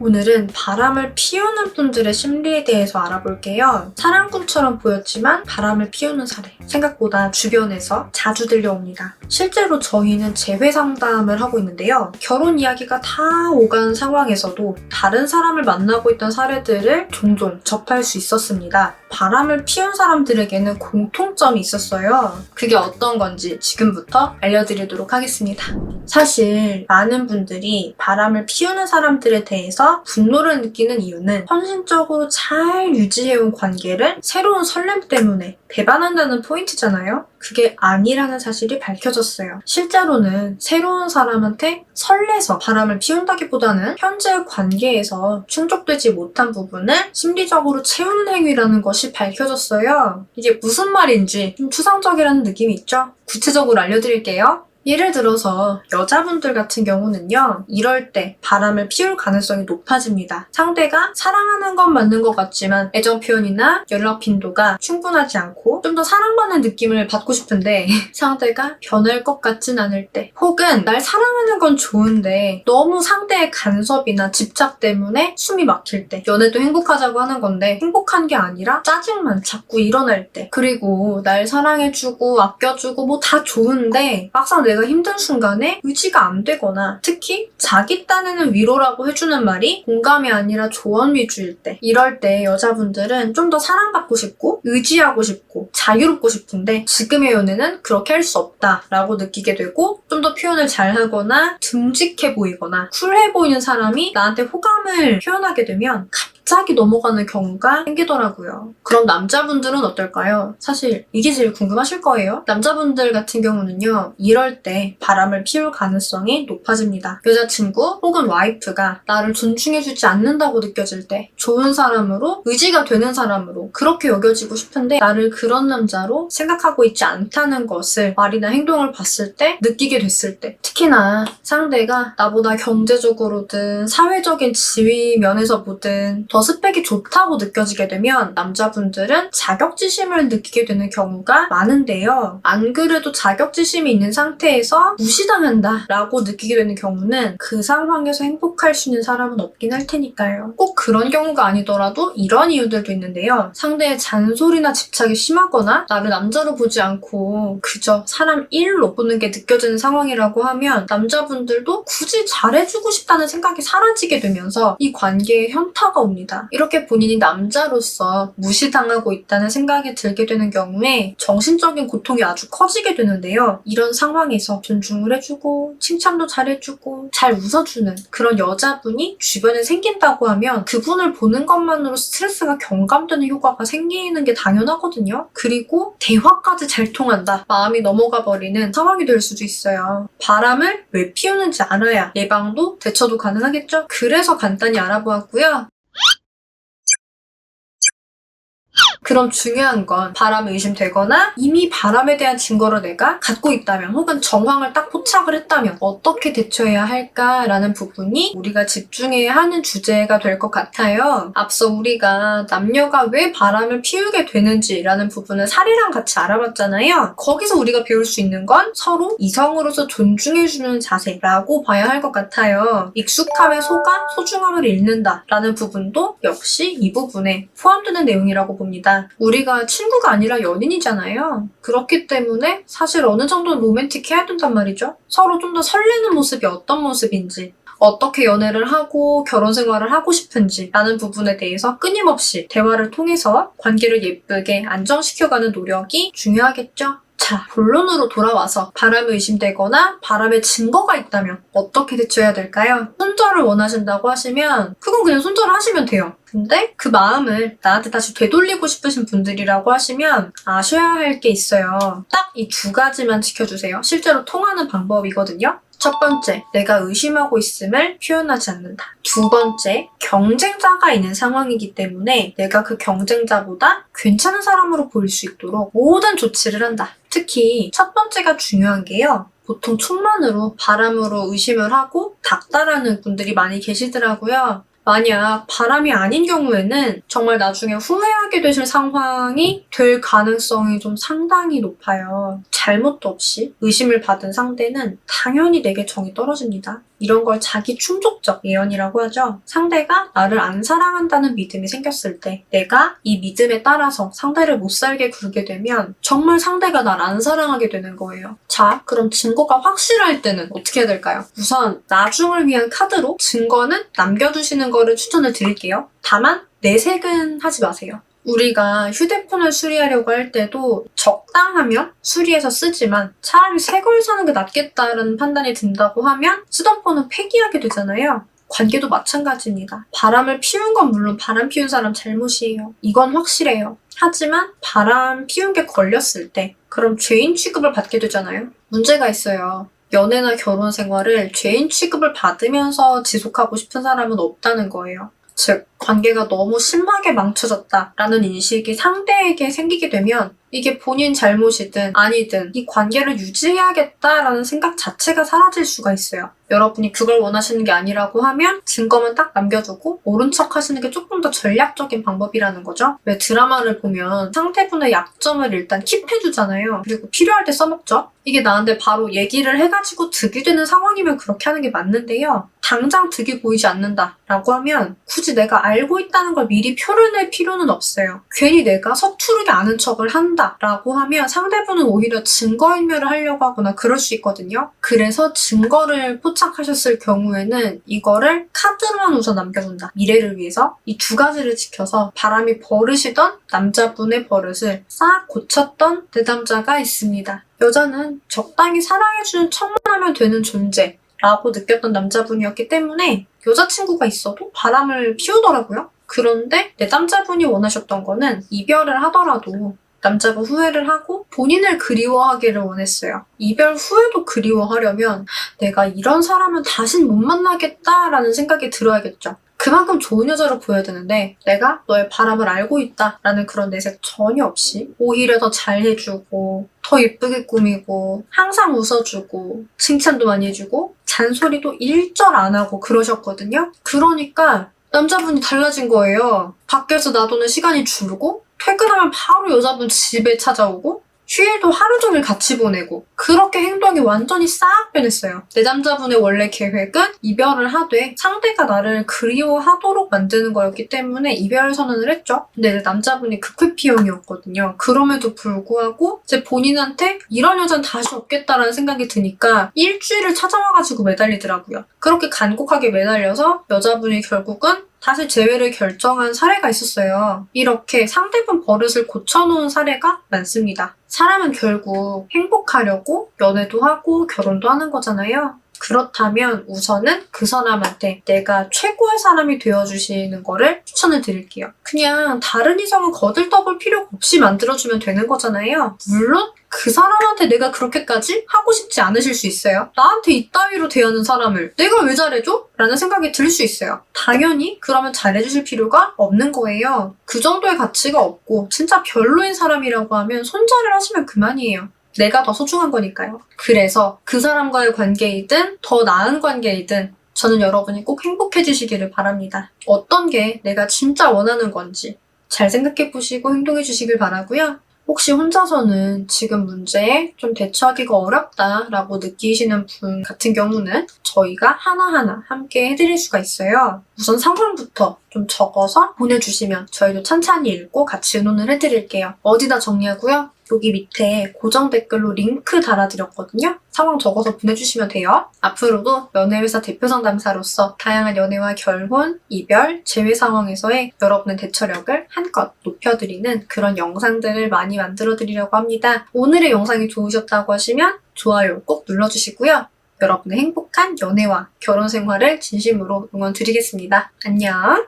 오늘은 바람을 피우는 분들의 심리에 대해서 알아볼게요. 사랑꾼처럼 보였지만 바람을 피우는 사례. 생각보다 주변에서 자주 들려옵니다. 실제로 저희는 재회 상담을 하고 있는데요. 결혼 이야기가 다 오간 상황에서도 다른 사람을 만나고 있던 사례들을 종종 접할 수 있었습니다. 바람을 피운 사람들에게는 공통점이 있었어요. 그게 어떤 건지 지금부터 알려드리도록 하겠습니다. 사실 많은 분들이 바람을 피우는 사람들에 대해서 분노를 느끼는 이유는 헌신적으로 잘 유지해온 관계를 새로운 설렘 때문에 배반한다는 포인트잖아요. 그게 아니라는 사실이 밝혀졌어요. 실제로는 새로운 사람한테 설레서 바람을 피운다기보다는 현재의 관계에서 충족되지 못한 부분을 심리적으로 채우는 행위라는 것이 밝혀졌어요. 이게 무슨 말인지 좀 추상적이라는 느낌이 있죠? 구체적으로 알려드릴게요. 예를 들어서 여자분들 같은 경우는요, 이럴 때 바람을 피울 가능성이 높아집니다. 상대가 사랑하는 건 맞는 것 같지만 애정 표현이나 연락 빈도가 충분하지 않고 좀 더 사랑받는 느낌을 받고 싶은데 상대가 변할 것 같진 않을 때, 혹은 날 사랑하는 건 좋은데 너무 상대의 간섭이나 집착 때문에 숨이 막힐 때, 연애도 행복하자고 하는 건데 행복한 게 아니라 짜증만 자꾸 일어날 때, 그리고 날 사랑해주고 아껴주고 뭐 다 좋은데 막상 내가 힘든 순간에 의지가 안 되거나, 특히 자기 딴에는 위로라고 해주는 말이 공감이 아니라 조언 위주일 때, 이럴 때 여자분들은 좀 더 사랑받고 싶고 의지하고 싶고 자유롭고 싶은데 지금의 연애는 그렇게 할 수 없다라고 느끼게 되고, 좀 더 표현을 잘하거나 듬직해 보이거나 쿨해 보이는 사람이 나한테 호감을 표현하게 되면 갑자기 넘어가는 경우가 생기더라고요. 그럼 남자분들은 어떨까요? 사실 이게 제일 궁금하실 거예요. 남자분들 같은 경우는요, 이럴 때 바람을 피울 가능성이 높아집니다. 여자친구 혹은 와이프가 나를 존중해주지 않는다고 느껴질 때, 좋은 사람으로, 의지가 되는 사람으로 그렇게 여겨지고 싶은데 나를 그런 남자로 생각하고 있지 않다는 것을 말이나 행동을 봤을 때, 느끼게 됐을 때, 특히나 상대가 나보다 경제적으로든 사회적인 지위 면에서 보든 더 스펙이 좋다고 느껴지게 되면 남자분들은 자격지심을 느끼게 되는 경우가 많은데요. 안 그래도 자격지심이 있는 상태에서 무시당한다 라고 느끼게 되는 경우는 그 상황에서 행복할 수 있는 사람은 없긴 할 테니까요. 꼭 그런 경우가 아니더라도 이런 이유들도 있는데요. 상대의 잔소리나 집착이 심하거나 나를 남자로 보지 않고 그저 사람 1로 보는 게 느껴지는 상황이라고 하면 남자분들도 굳이 잘해주고 싶다는 생각이 사라지게 되면서 이 관계에 현타가 옵니다. 이렇게 본인이 남자로서 무시당하고 있다는 생각이 들게 되는 경우에 정신적인 고통이 아주 커지게 되는데요. 이런 상황에서 존중을 해주고 칭찬도 잘해주고 잘 웃어주는 그런 여자분이 주변에 생긴다고 하면 그분을 보는 것만으로 스트레스가 경감되는 효과가 생기는 게 당연하거든요. 그리고 대화까지 잘 통한다, 마음이 넘어가 버리는 상황이 될 수도 있어요. 바람을 왜 피우는지 알아야 예방도 대처도 가능하겠죠? 그래서 간단히 알아보았고요. 그럼 중요한 건 바람에 의심되거나 이미 바람에 대한 증거를 내가 갖고 있다면, 혹은 정황을 딱 포착을 했다면 어떻게 대처해야 할까라는 부분이 우리가 집중해야 하는 주제가 될 것 같아요. 앞서 우리가 남녀가 왜 바람을 피우게 되는지라는 부분을 사례랑 같이 알아봤잖아요. 거기서 우리가 배울 수 있는 건 서로 이성으로서 존중해주는 자세라고 봐야 할 것 같아요. 익숙함에 속아 소중함을 잃는다라는 부분도 역시 이 부분에 포함되는 내용이라고 봅니다. 우리가 친구가 아니라 연인이잖아요. 그렇기 때문에 사실 어느 정도는 로맨틱해야 된단 말이죠. 서로 좀 더 설레는 모습이 어떤 모습인지, 어떻게 연애를 하고 결혼 생활을 하고 싶은지 라는 부분에 대해서 끊임없이 대화를 통해서 관계를 예쁘게 안정시켜가는 노력이 중요하겠죠. 자, 본론으로 돌아와서 바람이 의심되거나 바람의 증거가 있다면 어떻게 대처해야 될까요? 손절을 원하신다고 하시면 그건 그냥 손절을 하시면 돼요. 근데 그 마음을 나한테 다시 되돌리고 싶으신 분들이라고 하시면 아셔야 할 게 있어요. 딱 이 두 가지만 지켜주세요. 실제로 통하는 방법이거든요. 첫 번째, 내가 의심하고 있음을 표현하지 않는다. 두 번째, 경쟁자가 있는 상황이기 때문에 내가 그 경쟁자보다 괜찮은 사람으로 보일 수 있도록 모든 조치를 한다. 특히 첫 번째가 중요한 게요. 보통 촉만으로 바람으로 의심을 하고 닥달하는 분들이 많이 계시더라고요. 만약 바람이 아닌 경우에는 정말 나중에 후회하게 되실 상황이 될 가능성이 좀 상당히 높아요. 잘못도 없이 의심을 받은 상대는 당연히 내게 정이 떨어집니다. 이런 걸 자기 충족적 예언이라고 하죠. 상대가 나를 안 사랑한다는 믿음이 생겼을 때 내가 이 믿음에 따라서 상대를 못 살게 굴게 되면 정말 상대가 날 안 사랑하게 되는 거예요. 자, 그럼 증거가 확실할 때는 어떻게 해야 될까요? 우선 나중을 위한 카드로 증거는 남겨두시는 거를 추천을 드릴게요. 다만 내색은 하지 마세요. 우리가 휴대폰을 수리하려고 할 때도 적당하면 수리해서 쓰지만 차라리 새 걸 사는 게 낫겠다는 판단이 든다고 하면 쓰던 폰은 폐기하게 되잖아요. 관계도 마찬가지입니다. 바람을 피운 건 물론 바람 피운 사람 잘못이에요. 이건 확실해요. 하지만 바람 피운 게 걸렸을 때 그럼 죄인 취급을 받게 되잖아요. 문제가 있어요. 연애나 결혼 생활을 죄인 취급을 받으면서 지속하고 싶은 사람은 없다는 거예요. 즉, 관계가 너무 심하게 망쳐졌다라는 인식이 상대에게 생기게 되면 이게 본인 잘못이든 아니든 이 관계를 유지해야겠다라는 생각 자체가 사라질 수가 있어요. 여러분이 그걸 원하시는 게 아니라고 하면 증거만 딱 남겨두고 모른 척 하시는 게 조금 더 전략적인 방법이라는 거죠. 왜 드라마를 보면 상대분의 약점을 일단 킵해두잖아요. 그리고 필요할 때 써먹죠. 이게 나한테 바로 얘기를 해가지고 득이 되는 상황이면 그렇게 하는 게 맞는데요. 당장 득이 보이지 않는다라고 하면 굳이 내가 알고 있다는 걸 미리 표를 낼 필요는 없어요. 괜히 내가 서투르게 아는 척을 한다라고 하면 상대분은 오히려 증거인멸을 하려고 하거나 그럴 수 있거든요. 그래서 증거를 포착하셨을 경우에는 이거를 카드로만 우선 남겨둔다. 미래를 위해서 이 두 가지를 지켜서 바람이 버릇이던 남자분의 버릇을 싹 고쳤던 내담자가 있습니다. 여자는 적당히 사랑해주는 척만 하면 되는 존재 라고 느꼈던 남자분이었기 때문에 여자친구가 있어도 바람을 피우더라고요. 그런데 내담자분이 원하셨던 거는 이별을 하더라도 남자가 후회를 하고 본인을 그리워하기를 원했어요. 이별 후에도 그리워하려면 내가 이런 사람은 다신 못 만나겠다라는 생각이 들어야겠죠. 그만큼 좋은 여자로 보여야 되는데 내가 너의 바람을 알고 있다라는 그런 내색 전혀 없이 오히려 더 잘해주고 더 예쁘게 꾸미고 항상 웃어주고 칭찬도 많이 해주고 잔소리도 일절 안 하고 그러셨거든요. 그러니까 남자분이 달라진 거예요. 밖에서 놔두는 시간이 줄고 퇴근하면 바로 여자분 집에 찾아오고 휴일도 하루 종일 같이 보내고 그렇게 행동이 완전히 싹 변했어요. 내 남자분의 원래 계획은 이별을 하되 상대가 나를 그리워하도록 만드는 거였기 때문에 이별 선언을 했죠. 근데 내 남자분이 극회피형이었거든요. 그럼에도 불구하고 이제 본인한테 이런 여자는 다시 없겠다라는 생각이 드니까 일주일을 찾아와가지고 매달리더라고요. 그렇게 간곡하게 매달려서 여자분이 결국은 다시 재회를 결정한 사례가 있었어요. 이렇게 상대분 버릇을 고쳐놓은 사례가 많습니다. 사람은 결국 행복하려고 연애도 하고 결혼도 하는 거잖아요. 그렇다면 우선은 그 사람한테 내가 최고의 사람이 되어주시는 거를 추천을 드릴게요. 그냥 다른 이성은 거들떠볼 필요가 없이 만들어주면 되는 거잖아요. 물론 그 사람한테 내가 그렇게까지 하고 싶지 않으실 수 있어요. 나한테 이따위로 대하는 사람을 내가 왜 잘해줘? 라는 생각이 들 수 있어요. 당연히 그러면 잘해주실 필요가 없는 거예요. 그 정도의 가치가 없고 진짜 별로인 사람이라고 하면 손절을 하시면 그만이에요. 내가 더 소중한 거니까요. 그래서 그 사람과의 관계이든 더 나은 관계이든 저는 여러분이 꼭 행복해지시기를 바랍니다. 어떤 게 내가 진짜 원하는 건지 잘 생각해보시고 행동해주시길 바라고요. 혹시 혼자서는 지금 문제에 좀 대처하기가 어렵다라고 느끼시는 분 같은 경우는 저희가 하나하나 함께 해드릴 수가 있어요. 우선 상황부터 좀 적어서 보내주시면 저희도 찬찬히 읽고 같이 의논을 해드릴게요. 어디다 정리하고요? 여기 밑에 고정 댓글로 링크 달아드렸거든요. 상황 적어서 보내주시면 돼요. 앞으로도 연애회사 대표 상담사로서 다양한 연애와 결혼, 이별, 재회 상황에서의 여러분의 대처력을 한껏 높여드리는 그런 영상들을 많이 만들어드리려고 합니다. 오늘의 영상이 좋으셨다고 하시면 좋아요 꼭 눌러주시고요. 여러분의 행복한 연애와 결혼 생활을 진심으로 응원드리겠습니다. 안녕!